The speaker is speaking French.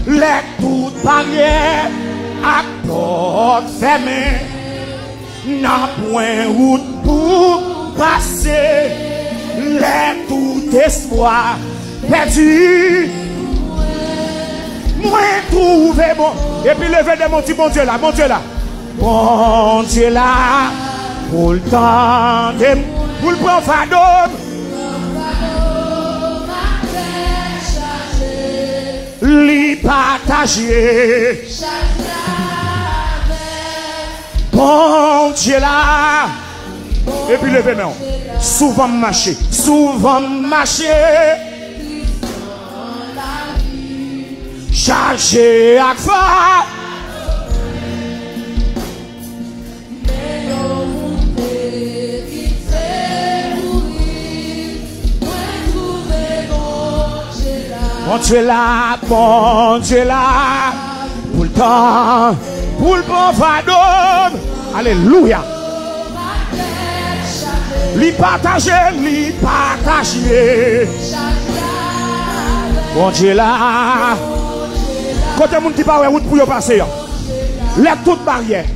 les toutes barrières à porte fermée, n'a point route pour passer, les tout espoir perdu. Moi trouvé bon, et puis lever de mon petit bon Dieu là, bon Dieu là. Bon Dieu là, pour le temps de, pour le prendre fado. Li partager. Bon Dieu là. Et puis levez main. Souvent marcher. Souvent marcher. Chargé à quoi? Bon Dieu là, bon Dieu là, pour le temps, pour le bon fado. Alléluia. Li partager, li partager. Bon Dieu là. Côté moun qui parle route pour y passer. Les toutes barrières.